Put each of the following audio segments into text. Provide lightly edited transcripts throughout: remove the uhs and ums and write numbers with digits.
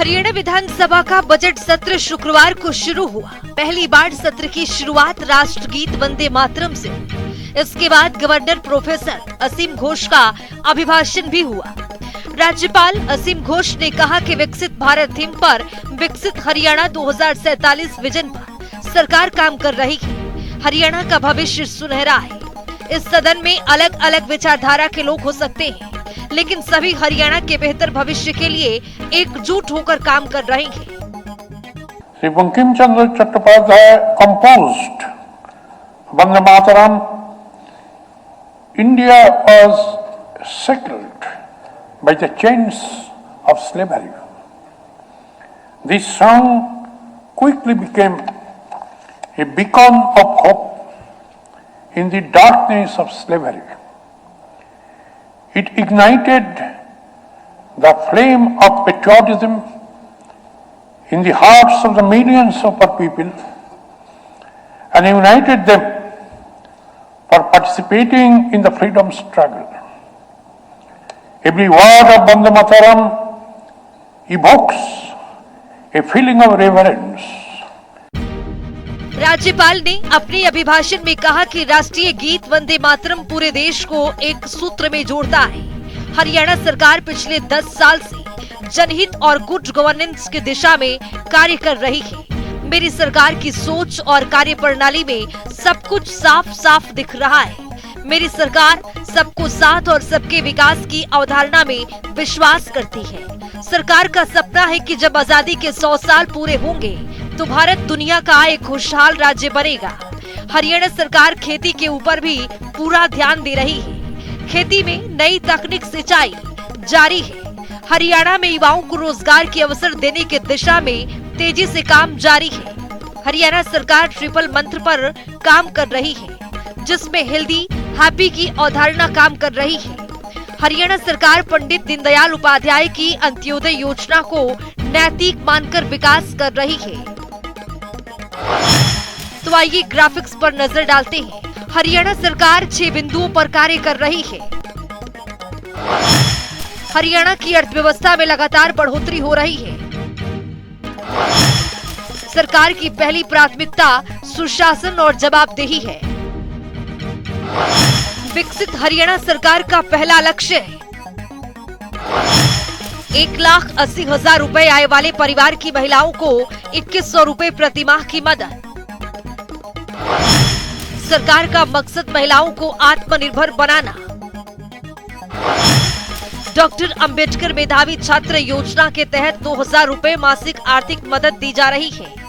हरियाणा विधानसभा का बजट सत्र शुक्रवार को शुरू हुआ। पहली बार सत्र की शुरुआत राष्ट्रगीत वंदे मातरम से। इसके बाद गवर्नर प्रोफेसर असीम घोष का अभिभाषण भी हुआ। राज्यपाल असीम घोष ने कहा कि विकसित भारत थीम पर विकसित हरियाणा 2047 विजन पर सरकार काम कर रही है। हरियाणा का भविष्य सुनहरा है। इस सदन में अलग अलग विचारधारा के लोग हो सकते हैं, लेकिन सभी हरियाणा के बेहतर भविष्य के लिए एकजुट होकर काम कर रहे हैं। Shri Bankim Chandra Chattopadhyay composed Vande Mataram. India was shackled by the chains of slavery. This song quickly became a beacon of hope in the darkness of slavery. It ignited the flame of patriotism in the hearts of the millions of our people and united them for participating in the freedom struggle. Every word of Vande Mataram evokes a feeling of reverence. राज्यपाल ने अपने अभिभाषण में कहा कि राष्ट्रीय गीत वंदे मातरम पूरे देश को एक सूत्र में जोड़ता है। हरियाणा सरकार पिछले 10 साल से जनहित और गुड गवर्नेंस की दिशा में कार्य कर रही है। मेरी सरकार की सोच और कार्य प्रणाली में सब कुछ साफ साफ दिख रहा है। मेरी सरकार सबको साथ और सबके विकास की अवधारणा में विश्वास करती है। सरकार का सपना है कि जब आजादी के 100 साल पूरे होंगे तो भारत दुनिया का एक खुशहाल राज्य बनेगा। हरियाणा सरकार खेती के ऊपर भी पूरा ध्यान दे रही है। खेती में नई तकनीक सिंचाई जारी है। हरियाणा में युवाओं को रोजगार के अवसर देने की दिशा में तेजी से काम जारी है। हरियाणा सरकार ट्रिपल मंत्र पर काम कर रही है, जिसमें हेल्दी हैप्पी की अवधारणा काम कर रही है। हरियाणा सरकार पंडित दीनदयाल उपाध्याय की अंत्योदय योजना को नैतिक मानकर विकास कर रही है। तो आइए ग्राफिक्स पर नजर डालते हैं। हरियाणा सरकार 6 बिंदुओं पर कार्य कर रही है। हरियाणा की अर्थव्यवस्था में लगातार बढ़ोतरी हो रही है। सरकार की पहली प्राथमिकता सुशासन और जवाबदेही है। विकसित हरियाणा सरकार का पहला लक्ष्य है 1,80,000 रुपए आय वाले परिवार की महिलाओं को 2,100 रुपए प्रति माह की मदद। सरकार का मकसद महिलाओं को आत्मनिर्भर बनाना। डॉक्टर अंबेडकर मेधावी छात्र योजना के तहत 2,000 रुपए मासिक आर्थिक मदद दी जा रही है।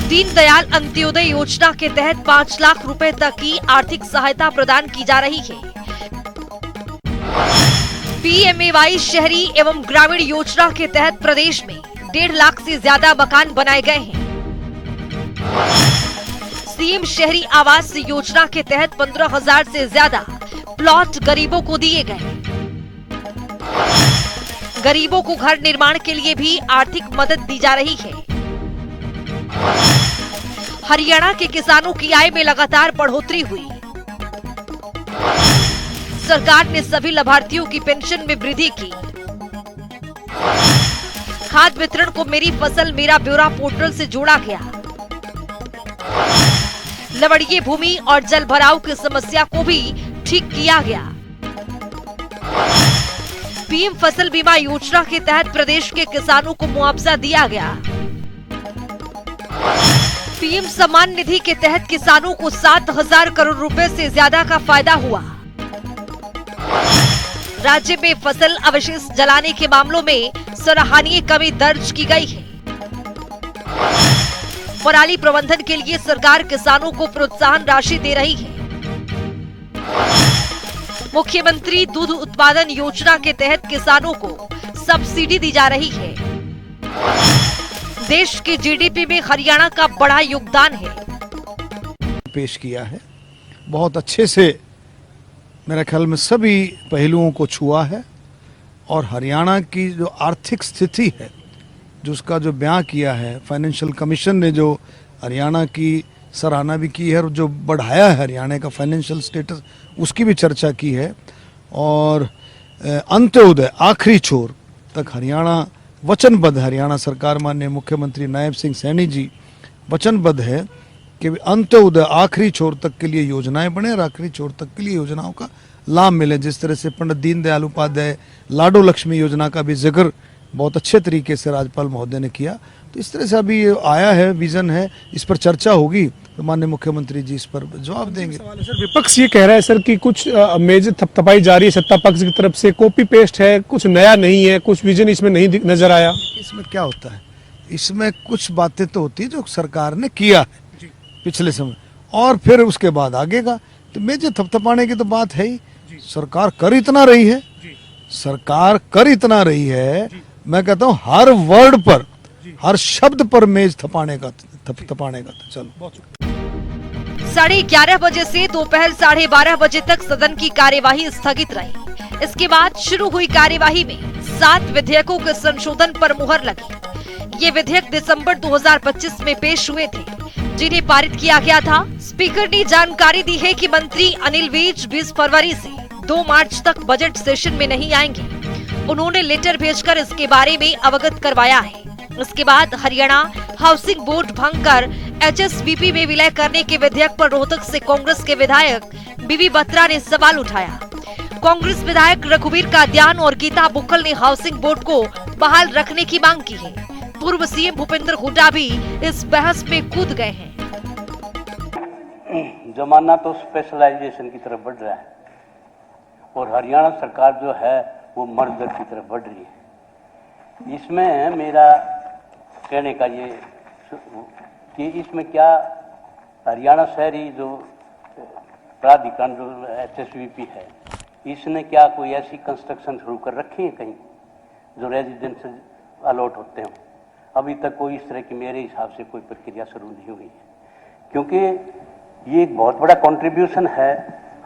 दीनदयाल अंत्योदय योजना के तहत 5 लाख रुपए तक की आर्थिक सहायता प्रदान की जा रही है। PMAY शहरी एवं ग्रामीण योजना के तहत प्रदेश में 1.5 लाख से ज्यादा मकान बनाए गए हैं। सीएम शहरी आवास योजना के तहत 15,000 से ज्यादा प्लॉट गरीबों को दिए गए। गरीबों को घर निर्माण के लिए भी आर्थिक मदद दी जा रही है। हरियाणा के किसानों की आय में लगातार बढ़ोतरी हुई। सरकार ने सभी लाभार्थियों की पेंशन में वृद्धि की। खाद वितरण को मेरी फसल मेरा ब्यौरा पोर्टल से जोड़ा गया। लवणीय भूमि और जल भराव की समस्या को भी ठीक किया गया। पीएम फसल बीमा योजना के तहत प्रदेश के किसानों को मुआवजा दिया गया। पीएम सम्मान निधि के तहत किसानों को 7,000 करोड़ रुपए से ज्यादा का फायदा हुआ। राज्य में फसल अवशेष जलाने के मामलों में सराहनीय कमी दर्ज की गई है। पराली प्रबंधन के लिए सरकार किसानों को प्रोत्साहन राशि दे रही है। मुख्यमंत्री दूध उत्पादन योजना के तहत किसानों को सब्सिडी दी जा रही है। देश के जीडीपी में हरियाणा का बड़ा योगदान है। पेश किया है बहुत अच्छे से, मेरे ख्याल में सभी पहलुओं को छुआ है और हरियाणा की जो आर्थिक स्थिति है, जो उसका जो बयां किया है, फाइनेंशियल कमीशन ने जो हरियाणा की सराहना भी की है और जो बढ़ाया है हरियाणा का फाइनेंशियल स्टेटस, उसकी भी चर्चा की है। और अंत्योदय आखिरी छोर तक हरियाणा वचनबद्ध, हरियाणा सरकार माननीय मुख्यमंत्री नायब सिंह सैनी जी वचनबद्ध है कि अंत्योदय आखिरी छोर तक के लिए योजनाएं बने और आखिरी छोर तक के लिए योजनाओं का लाभ मिले। जिस तरह से पंडित दीनदयाल उपाध्याय लाडो लक्ष्मी योजना का भी जिक्र बहुत अच्छे तरीके से राज्यपाल महोदय ने किया, तो इस तरह से अभी ये आया है, विजन है, इस पर चर्चा होगी तो माननीय मुख्यमंत्री जी इस पर जवाब देंगे। सर, विपक्ष ये कह रहा है सर कि कुछ मेज थपथपाई जा रही है सत्ता पक्ष की तरफ से, कॉपी पेस्ट है, कुछ नया नहीं है, कुछ विजन इसमें नहीं नजर आया। इसमें क्या होता है, इसमें कुछ बातें तो होती है जो सरकार ने किया है पिछले समय, और फिर उसके बाद आगेगा, तो मेजे थपथपाने की तो बात है ही। सरकार कर इतना रही है, सरकार कर इतना रही है, मैं कहता हूँ हर वर्ड पर, हर शब्द पर मेज थपाने का चलो। 11:30 बजे से दोपहर 12:30 बजे तक सदन की कार्यवाही स्थगित रही। इसके बाद शुरू हुई कार्यवाही में 7 विधेयकों के संशोधन पर मुहर लगी। ये विधेयक दिसंबर 2025 में पेश हुए थे, जिन्हें पारित किया गया था। स्पीकर ने जानकारी दी है कि मंत्री अनिल विज 20 फरवरी से 2 मार्च तक बजट सेशन में नहीं आएंगे। उन्होंने लेटर भेजकर इसके बारे में अवगत करवाया है। इसके बाद हरियाणा हाउसिंग बोर्ड भंग कर HSVP में विलय करने के विधेयक पर रोहतक से कांग्रेस के विधायक बीबी बत्रा ने सवाल उठाया। कांग्रेस विधायक रघुवीर कादियान और गीता बुक्कल ने हाउसिंग बोर्ड को बहाल रखने की मांग की है। पूर्व सीएम भूपेंद्र हुड्डा भी इस बहस में कूद गए हैं। जमाना तो स्पेशलाइजेशन की तरफ बढ़ रहा है और हरियाणा सरकार जो है वो मर्दर की तरफ बढ़ रही है। इसमें मेरा कहने का ये कि इसमें क्या हरियाणा शहरी जो प्राधिकरण जो HSVP है, इसने क्या कोई ऐसी कंस्ट्रक्शन शुरू कर रखी है कहीं जो रेजिडेंशियल अलॉट होते हों? अभी तक कोई इस तरह की मेरे हिसाब से कोई प्रक्रिया शुरू नहीं हुई है, क्योंकि ये एक बहुत बड़ा कंट्रीब्यूशन है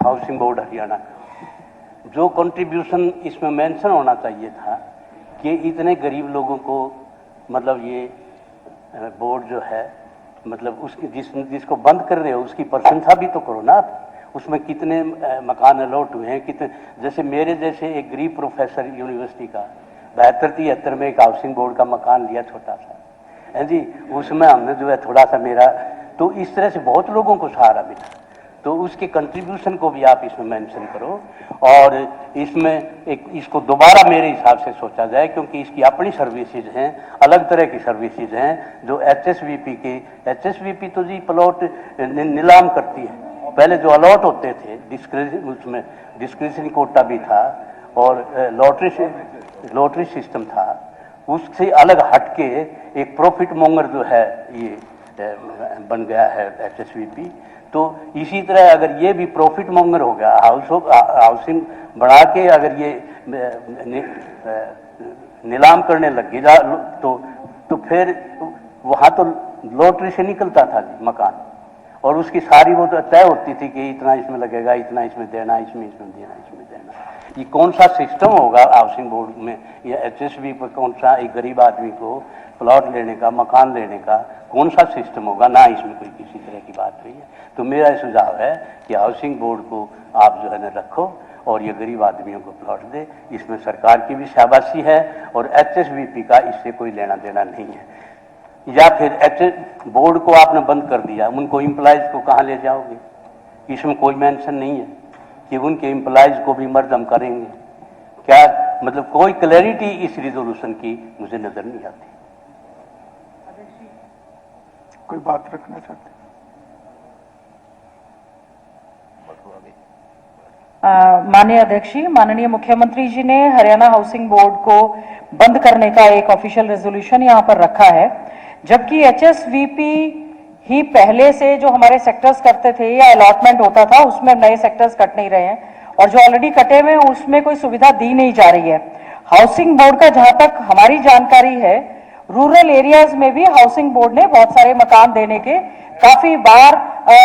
हाउसिंग बोर्ड हरियाणा का। जो कंट्रीब्यूशन इसमें मेंशन होना चाहिए था कि इतने गरीब लोगों को मतलब ये बोर्ड जो है मतलब उसकी जिसको बंद कर रहे हो उसकी प्रशंसा भी तो करो ना। उसमें कितने मकान अलॉट हुए हैं, कितने, जैसे मेरे जैसे एक गरीब प्रोफेसर यूनिवर्सिटी का 72-73 में एक हाउसिंग बोर्ड का मकान लिया छोटा सा है जी, उसमें हमने जो है थोड़ा सा मेरा, तो इस तरह से बहुत लोगों को सहारा मिला। तो उसके कंट्रीब्यूशन को भी आप इसमें मेंशन करो और इसमें एक इसको दोबारा मेरे हिसाब से सोचा जाए, क्योंकि इसकी अपनी सर्विसेज हैं, अलग तरह की सर्विसेज हैं जो HSVP तो जी प्लॉट नीलाम करती है। पहले जो अलॉट होते थे उसमें डिस्क्रिशनरी कोटा भी था और लॉटरी सिस्टम था, उससे अलग हटके एक प्रॉफिट मोंगर जो है ये बन गया है HSVP। तो इसी तरह अगर ये भी प्रॉफिट मोंगर हो गया, हाउसिंग बढ़ा के अगर ये नीलाम करने लग गया तो फिर वहाँ तो लॉटरी से निकलता था मकान और उसकी सारी वो तो तय होती थी कि इतना इसमें लगेगा, इतना इसमें देना, इसमें देना, इसमें देना। ये कौन सा सिस्टम होगा हाउसिंग बोर्ड में या HSV पर? कौन सा एक गरीब आदमी को प्लॉट लेने का, मकान लेने का कौन सा सिस्टम होगा? ना इसमें कोई किसी तरह की बात हुई है। तो मेरा सुझाव है कि हाउसिंग बोर्ड को आप जो है ना रखो और ये गरीब आदमियों को प्लॉट दे। इसमें सरकार की भी शाबाशी है और HSVP का इससे कोई लेना देना नहीं है। या फिर बोर्ड को आपने बंद कर दिया, उनको एम्प्लॉयज को कहाँ ले जाओगे? इसमें कोई मेंशन नहीं है कि उनके एम्प्लॉयज को भी मर्दम करेंगे क्या? मतलब कोई क्लैरिटी इस रिजोल्यूशन की मुझे नजर नहीं आती। कोई बात रखना चाहते? माननीय अध्यक्ष जी, माननीय मुख्यमंत्री जी ने हरियाणा हाउसिंग बोर्ड को बंद करने का एक ऑफिशियल रेजोल्यूशन यहाँ पर रखा है, जबकि HSVP ही पहले से जो हमारे सेक्टर्स करते थे या अलॉटमेंट होता था उसमें नए सेक्टर्स कट नहीं रहे हैं और जो ऑलरेडी कटे हुए हैं उसमें कोई सुविधा दी नहीं जा रही है। हाउसिंग बोर्ड का जहां तक हमारी जानकारी है, रूरल एरियाज में भी हाउसिंग बोर्ड ने बहुत सारे मकान देने के काफी बार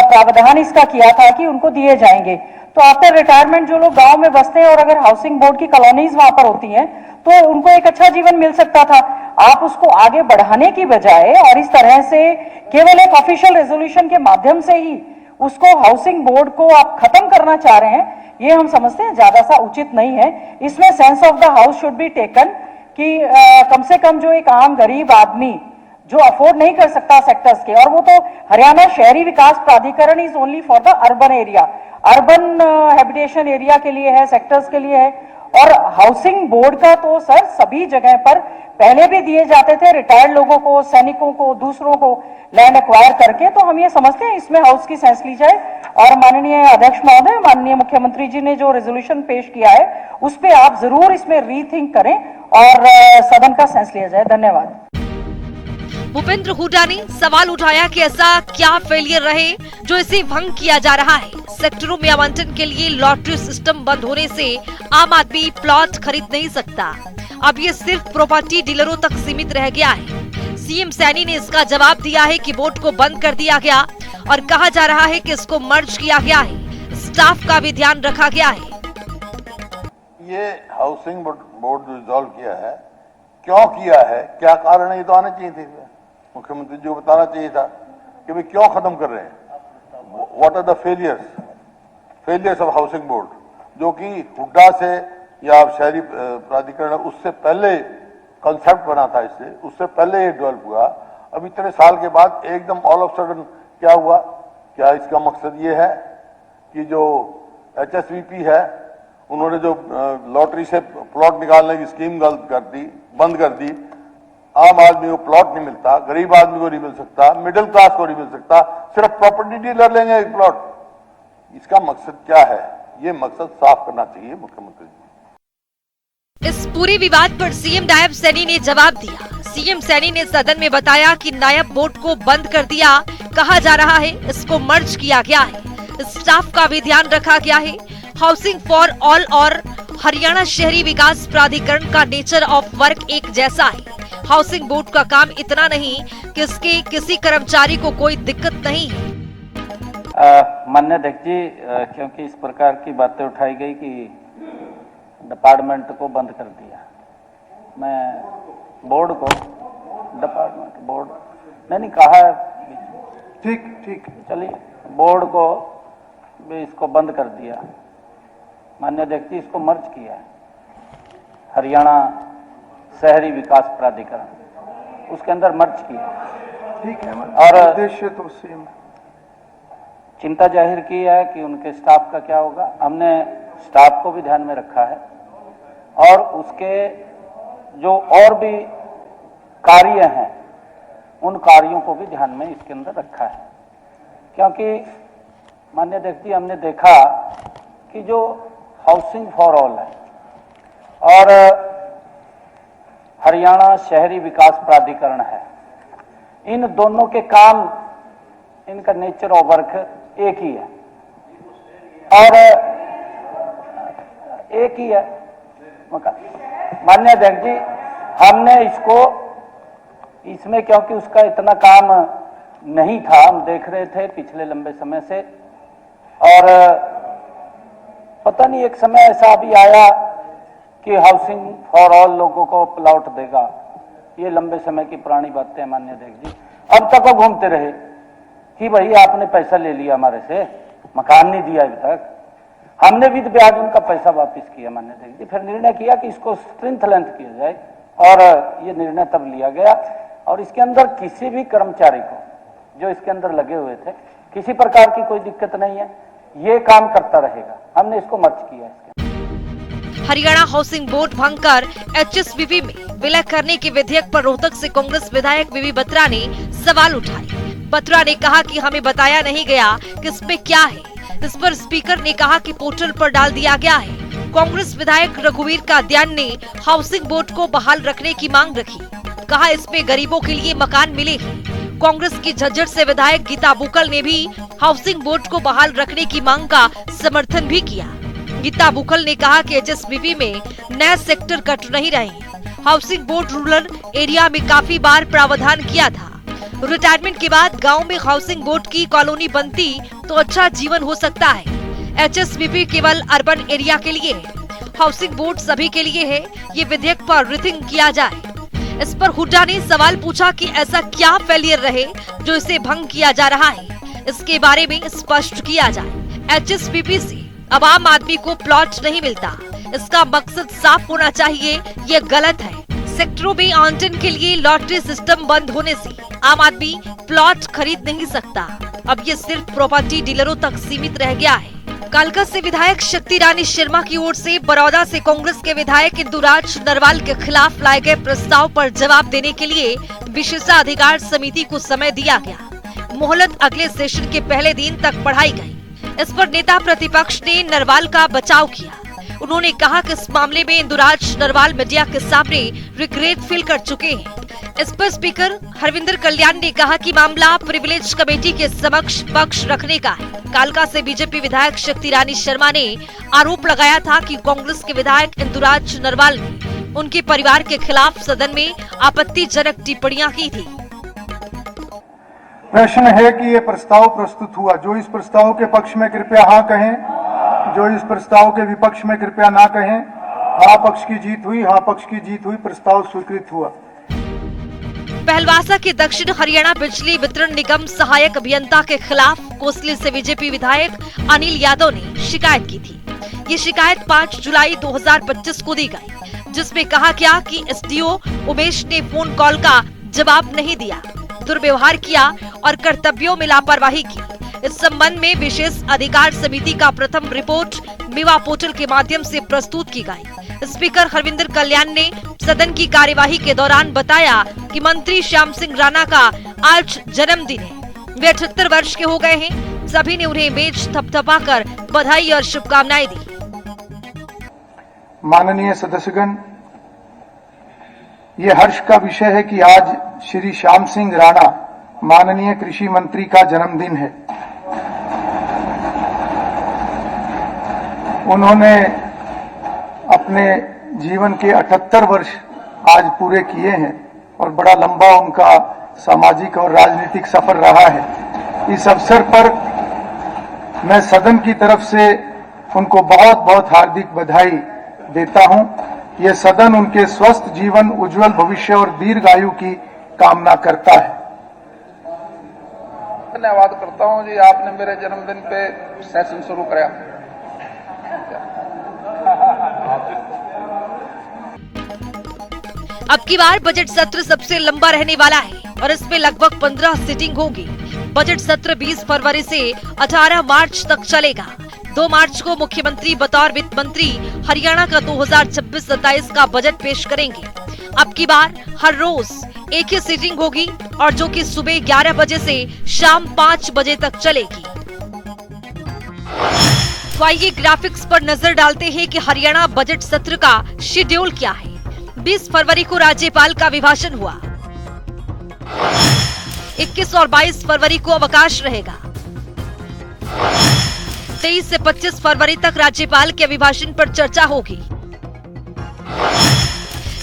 प्रावधान इसका किया था कि उनको दिए जाएंगे। तो आफ्टर रिटायरमेंट जो लोग गांव में बसते हैं और अगर हाउसिंग बोर्ड की कॉलोनीज वहां पर होती हैं तो उनको एक अच्छा जीवन मिल सकता था। आप उसको आगे बढ़ाने की बजाय और इस तरह से केवल एक ऑफिशियल रेजोल्यूशन के माध्यम से ही उसको हाउसिंग बोर्ड को आप खत्म करना चाह रहे हैं, ये हम समझते हैं ज्यादा सा उचित नहीं है। इसमें sense of the house should be taken कि कम से कम जो एक आम गरीब आदमी जो अफोर्ड नहीं कर सकता सेक्टर्स के, और वो तो हरियाणा शहरी विकास प्राधिकरण is only for the urban area, urban habitation area के लिए है, सेक्टर्स के लिए है। और हाउसिंग बोर्ड का तो सर सभी जगह पर पहले भी दिए जाते थे, रिटायर्ड लोगों को, सैनिकों को, दूसरों को लैंड एक्वायर करके। तो हम ये समझते हैं इसमें हाउस की सेंस ली जाए, और माननीय अध्यक्ष महोदय, माननीय मुख्यमंत्री जी ने जो रेजोल्यूशन पेश किया है उस पे आप जरूर इसमें रीथिंक करें और सदन का सेंस लिया जाए। धन्यवाद। भूपेंद्र हुड्डा ने सवाल उठाया कि ऐसा क्या फेलियर रहे जो इसे भंग किया जा रहा है। सेक्टरों में आवंटन के लिए लॉटरी सिस्टम बंद होने से आम आदमी प्लॉट खरीद नहीं सकता। अब ये सिर्फ प्रॉपर्टी डीलरों तक सीमित रह गया है। सीएम सैनी ने इसका जवाब दिया है कि बोर्ड को बंद कर दिया गया और कहा जा रहा है कि इसको मर्ज किया गया है। स्टाफ का भी ध्यान रखा गया है। ये हाउसिंग बोर्ड जो रिजॉल्व किया है, क्यों किया है, क्या कारण है, ये तो आना चाहिए थे। मुख्यमंत्री जी को बताना चाहिए था कि भाई क्यों खत्म कर रहे हैं, what are the failures of housing board, जो कि हुड्डा से या शहरी प्राधिकरण उससे पहले कंसेप्ट बना था, इससे उससे पहले ये डेवलप हुआ। अब इतने साल के बाद एकदम ऑल ऑफ सडन क्या हुआ? क्या इसका मकसद ये है कि जो HSVP है उन्होंने जो लॉटरी से प्लॉट निकालने की स्कीम बंद कर दी, आम आदमी को प्लॉट नहीं मिलता, गरीब आदमी को नहीं मिल सकता, मिडिल क्लास को नहीं मिल सकता, सिर्फ प्रॉपर्टी डीलर लेंगे एक प्लॉट। इसका मकसद क्या है? ये मकसद साफ करना चाहिए मुख्यमंत्री जी। इस पूरे विवाद पर सीएम नायब सैनी ने जवाब दिया। सीएम सैनी ने सदन में बताया कि नायब बोर्ड को बंद कर दिया, कहा जा रहा है इसको मर्ज किया गया है, स्टाफ का भी ध्यान रखा गया है। हाउसिंग फॉर ऑल और हरियाणा शहरी विकास प्राधिकरण का नेचर ऑफ वर्क एक जैसा है। हाउसिंग बोर्ड का काम इतना नहीं कि इसके किसी कर्मचारी को कोई दिक्कत नहीं है। माननीय अध्यक्ष जी, क्योंकि इस प्रकार की बातें उठाई गई कि डिपार्टमेंट को बंद कर दिया, मैं बोर्ड को बोर्ड नहीं कहा है, ठीक चलिए बोर्ड को भी इसको बंद कर दिया। माननीय अध्यक्ष जी, इसको मर्ज किया है हरियाणा शहरी विकास प्राधिकरण, उसके अंदर मर्ज किया। ठीक है, और उद्देश्य तो सेम। चिंता जाहिर की है कि उनके स्टाफ का क्या होगा। हमने स्टाफ को भी ध्यान में रखा है और उसके जो और भी कार्य हैं उन कार्यों को भी ध्यान में इसके अंदर रखा है, क्योंकि माननीय अध्यक्ष जी, हमने देखा कि जो हाउसिंग फॉर ऑल है और हरियाणा शहरी विकास प्राधिकरण है, इन दोनों के काम, इनका नेचर ऑफ वर्क एक ही है और एक ही है। माननीय अध्यक्ष जी, हमने इसमें क्योंकि उसका इतना काम नहीं था, हम देख रहे थे पिछले लंबे समय से, और पता नहीं एक समय ऐसा भी आया कि हाउसिंग फॉर ऑल लोगों को प्लॉट देगा। ये लंबे समय की पुरानी बातें हैं माननीय अध्यक्ष जी। अब तक वो घूमते रहे कि भाई आपने पैसा ले लिया हमारे से, मकान नहीं दिया अभी तक। हमने भी ब्याज उनका पैसा वापस किया माननीय अध्यक्ष जी। फिर निर्णय किया कि इसको स्ट्रेंथ लेंथ किया जाए और ये निर्णय तब लिया गया। और इसके अंदर किसी भी कर्मचारी को जो इसके अंदर लगे हुए थे, किसी प्रकार की कोई दिक्कत नहीं है, ये काम करता रहेगा। हमने इसको मर्ज किया है। हरियाणा हाउसिंग बोर्ड भंग कर HSVP में विलय करने के विधेयक पर रोहतक से कांग्रेस विधायक बीबी बत्रा ने सवाल उठाए। बत्रा ने कहा कि हमें बताया नहीं गया कि इस पे क्या है। इस पर स्पीकर ने कहा कि पोर्टल पर डाल दिया गया है। कांग्रेस विधायक रघुवीर कादियान ने हाउसिंग बोर्ड को बहाल रखने की मांग रखी, कहा इस पे गरीबों के लिए मकान मिले हैं। कांग्रेस की झज्जर से विधायक गीता बुकल ने भी हाउसिंग बोर्ड को बहाल रखने की मांग का समर्थन भी किया। गीता बुकल ने कहा कि HSVP में नए सेक्टर कट नहीं रहे। हाउसिंग बोर्ड रूरल एरिया में काफी बार प्रावधान किया था। रिटायरमेंट के बाद गांव में हाउसिंग बोर्ड की कॉलोनी बनती तो अच्छा जीवन हो सकता है। HSVP केवल अर्बन एरिया के लिए है, हाउसिंग बोर्ड सभी के लिए है। ये विधेयक पर रिथिंक किया जाए। इस पर हुड्डा ने सवाल पूछा कि ऐसा क्या फेलियर रहे जो इसे भंग किया जा रहा है, इसके बारे में स्पष्ट किया जाए। HSVP से अब आम आदमी को प्लॉट नहीं मिलता, इसका मकसद साफ होना चाहिए, ये गलत है। सेक्टरों में आवंटन के लिए लॉटरी सिस्टम बंद होने से आम आदमी प्लॉट खरीद नहीं सकता। अब ये सिर्फ प्रॉपर्टी डीलरों तक सीमित रह गया है। कालका से विधायक शक्ति रानी शर्मा की ओर से बड़ौदा से कांग्रेस के विधायक इंदुराज नरवाल के खिलाफ लाए गए प्रस्ताव पर जवाब देने के लिए विशेषाधिकार समिति को समय दिया गया। मोहलत अगले सेशन के पहले दिन तक बढ़ाई गई। इस पर नेता प्रतिपक्ष ने नरवाल का बचाव किया। उन्होंने कहा कि इस मामले में इंदुराज नरवाल मीडिया के सामने रिग्रेट फील कर चुके हैं। इस पर स्पीकर हरविंदर कल्याण ने कहा कि मामला प्रिविलेज कमेटी के समक्ष पक्ष रखने का है। कालका से बीजेपी विधायक शक्ति रानी शर्मा ने आरोप लगाया था कि कांग्रेस के विधायक इंदुराज नरवाल ने उनके परिवार के खिलाफ सदन में आपत्तिजनक टिप्पणियां की थी। प्रश्न है कि ये प्रस्ताव प्रस्तुत हुआ। जो इस प्रस्ताव के पक्ष में कृपया हाँ कहें, जो इस प्रस्ताव के विपक्ष में कृपया ना कहें। हाँ पक्ष की जीत हुई, हाँ पक्ष की जीत हुई, प्रस्ताव स्वीकृत हुआ। पहलवासा के दक्षिण हरियाणा बिजली वितरण निगम सहायक अभियंता के खिलाफ कोसली से बीजेपी विधायक अनिल यादव ने शिकायत की थी। ये शिकायत 5 जुलाई 2025 को दी गई, जिसमें कहा गया कि एसडीओ उमेश ने फोन कॉल का जवाब नहीं दिया, दुर्व्यवहार किया और कर्तव्यों में लापरवाही की। इस संबंध में विशेष अधिकार समिति का प्रथम रिपोर्ट मेवा पोर्टल के माध्यम से प्रस्तुत की गई। स्पीकर हरविंदर कल्याण ने सदन की कार्यवाही के दौरान बताया कि मंत्री श्याम सिंह राणा का आज जन्मदिन है। वे 78 वर्ष के हो गए हैं। सभी ने उन्हें मेज थपथपाकर बधाई और शुभकामनाएं दी। माननीय सदस्यगण, ये हर्ष का विषय है कि आज श्री श्याम सिंह राणा माननीय कृषि मंत्री का जन्मदिन है। उन्होंने अपने जीवन के 78 वर्ष आज पूरे किए हैं और बड़ा लंबा उनका सामाजिक और राजनीतिक सफर रहा है। इस अवसर पर मैं सदन की तरफ से उनको बहुत बहुत हार्दिक बधाई देता हूं। ये सदन उनके स्वस्थ जीवन, उज्जवल भविष्य और दीर्घायु की कामना करता है। धन्यवाद करता हूं जी, आपने मेरे जन्मदिन पे सेशन शुरू कराया। अब की बार बजट सत्र सबसे लंबा रहने वाला है और इसमें लगभग 15 सिटिंग होगी। बजट सत्र 20 फरवरी से 18 मार्च तक चलेगा। 2 मार्च को मुख्यमंत्री बतौर वित्त मंत्री हरियाणा का 2026-27 का बजट पेश करेंगे। अब की बार हर रोज एक ही सिटिंग होगी और जो कि सुबह 11 बजे से शाम 5 बजे तक चलेगी। तो आइए ग्राफिक्स पर नजर डालते हैं कि हरियाणा बजट सत्र का शेड्यूल क्या है। 20 फरवरी को राज्यपाल का अभिभाषण हुआ। 21 और 22 फरवरी को अवकाश रहेगा। 23 से 25 फरवरी तक राज्यपाल के अभिभाषण पर चर्चा होगी।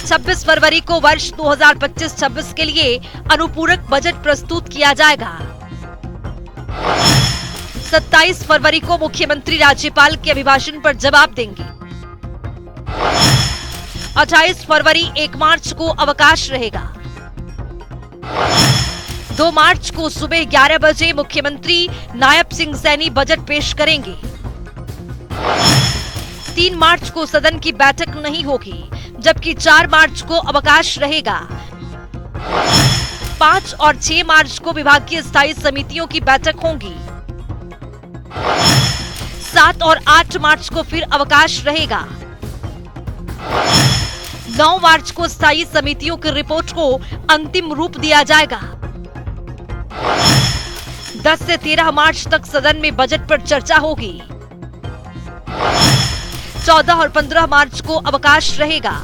26 फरवरी को वर्ष 2025-26 के लिए अनुपूरक बजट प्रस्तुत किया जाएगा। 27 फरवरी को मुख्यमंत्री राज्यपाल के अभिभाषण पर जवाब देंगे। 28 फरवरी 1 मार्च को अवकाश रहेगा। 2 मार्च को सुबह 11 बजे मुख्यमंत्री नायब सिंह सैनी बजट पेश करेंगे। 3 मार्च को सदन की बैठक नहीं होगी, जबकि 4 मार्च को अवकाश रहेगा। 5 और 6 मार्च को विभागीय स्थायी समितियों की बैठक होंगी। 7 और 8 मार्च को फिर अवकाश रहेगा। 9 मार्च को स्थायी समितियों की रिपोर्ट को अंतिम रूप दिया जाएगा। 10 से 13 मार्च तक सदन में बजट पर चर्चा होगी। 14 और 15 मार्च को अवकाश रहेगा।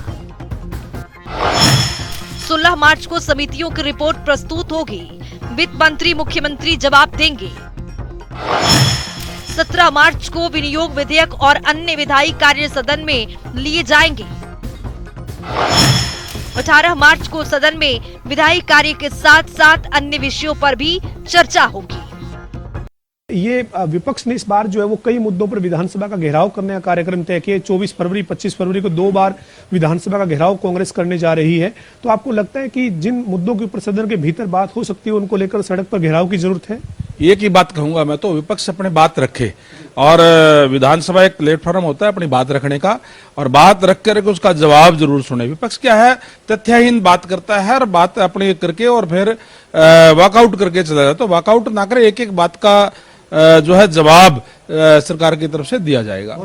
16 मार्च को समितियों की रिपोर्ट प्रस्तुत होगी। वित्त मंत्री मुख्यमंत्री जवाब देंगे। 17 मार्च को विनियोग विधेयक और अन्य विधायी कार्य सदन में लिए जाएंगे। 18 मार्च को सदन में विधायी कार्य के साथ साथ अन्य विषयों पर भी चर्चा होगी। ये विपक्ष ने इस बार जो है वो कई मुद्दों पर विधानसभा का घेराव करने का कार्यक्रम तय किया। 24 फरवरी 25 फरवरी को 2 बार विधानसभा का घेराव कांग्रेस करने जा रही है। तो आपको लगता है कि जिन मुद्दों के ऊपर सदन के भीतर बात हो सकती है उनको लेकर सड़क पर घेराव की जरूरत है? एक ही बात कहूंगा मैं तो, विपक्ष अपने बात रखे और विधानसभा एक प्लेटफॉर्म होता है अपनी बात रखने का, और बात रख करके उसका जवाब जरूर सुने। विपक्ष क्या है, तथ्यहीन बात करता है और बात अपनी करके और फिर वॉकआउट करके चला जाता है। तो वॉकआउट ना करे, एक एक बात का जो है जवाब सरकार की तरफ से दिया जाएगा।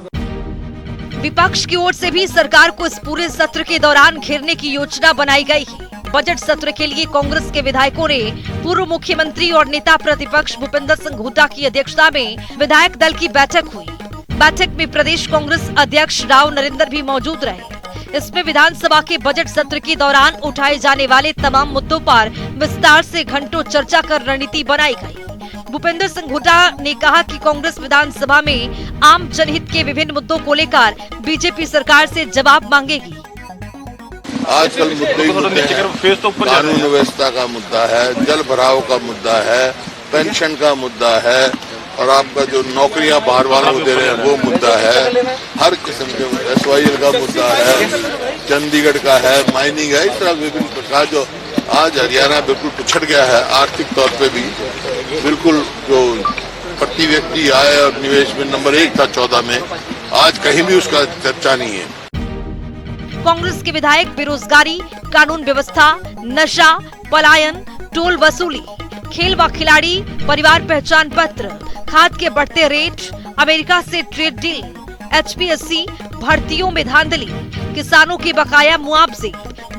विपक्ष की ओर से भी सरकार को इस पूरे सत्र के दौरान घेरने की योजना बनाई गई है। बजट सत्र के लिए कांग्रेस के विधायकों ने पूर्व मुख्यमंत्री और नेता प्रतिपक्ष भूपेंद्र सिंह हुड्डा की अध्यक्षता में विधायक दल की बैठक हुई। बैठक में प्रदेश कांग्रेस अध्यक्ष राव नरेंद्र भी मौजूद रहे। इसमें विधानसभा के बजट सत्र के दौरान उठाए जाने वाले तमाम मुद्दों पर विस्तार से घंटों चर्चा कर रणनीति बनाई गई। भूपेंद्र सिंह हुड्डा ने कहा कि कांग्रेस विधानसभा में आम जनहित के विभिन्न मुद्दों को लेकर बीजेपी सरकार से जवाब मांगेगी। आजकल मुद्दे ही मुद्दे हैं। कानून व्यवस्था का मुद्दा है, जल भराव का मुद्दा है, पेंशन का मुद्दा है, और आपका जो नौकरियां बाहर वालों को दे रहे हैं वो मुद्दा है। हर किस्म के SYL का मुद्दा है, चंडीगढ़ का है, माइनिंग है। इस तरह विभिन्न प्रकार जो आज हरियाणा बिल्कुल पिछड़ गया है आर्थिक तौर पे भी, बिल्कुल जो प्रति व्यक्ति आय और निवेश में नंबर 1 था 14 में, आज कहीं भी उसका चर्चा नहीं है। कांग्रेस के विधायक बेरोजगारी, कानून व्यवस्था, नशा, पलायन, टोल वसूली, खेल व खिलाड़ी, परिवार पहचान पत्र, खाद के बढ़ते रेट, अमेरिका से ट्रेड डील, HPSC, भर्तियों में धांधली, किसानों के बकाया मुआवजे,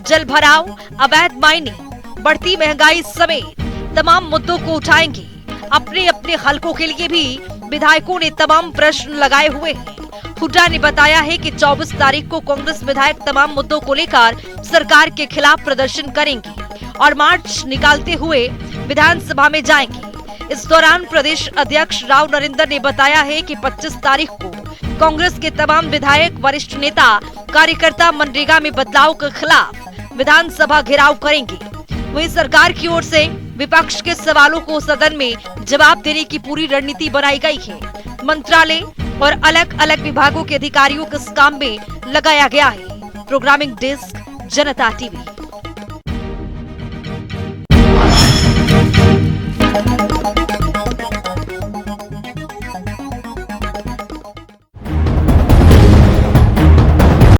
जल भराव, अवैध माइनिंग, बढ़ती महंगाई समेत तमाम मुद्दों को उठाएंगे। अपने अपने हलकों के लिए भी विधायकों ने तमाम प्रश्न लगाए हुए हैं। हुड्डा ने बताया है कि 24 तारीख को कांग्रेस विधायक तमाम मुद्दों को लेकर सरकार के खिलाफ प्रदर्शन करेंगे और मार्च निकालते हुए विधानसभा में जाएंगे। इस दौरान प्रदेश अध्यक्ष राव नरेंद्र ने बताया है कि 25 तारीख को कांग्रेस के तमाम विधायक, वरिष्ठ नेता, कार्यकर्ता मनरेगा में बदलाव के खिलाफ विधानसभा घेराव करेंगे। वहीं सरकार की ओर से विपक्ष के सवालों को सदन में जवाब देने की पूरी रणनीति बनाई गई है। मंत्रालय और अलग अलग विभागों के अधिकारियों को इस काम में लगाया गया है। प्रोग्रामिंग डेस्क, जनता टीवी।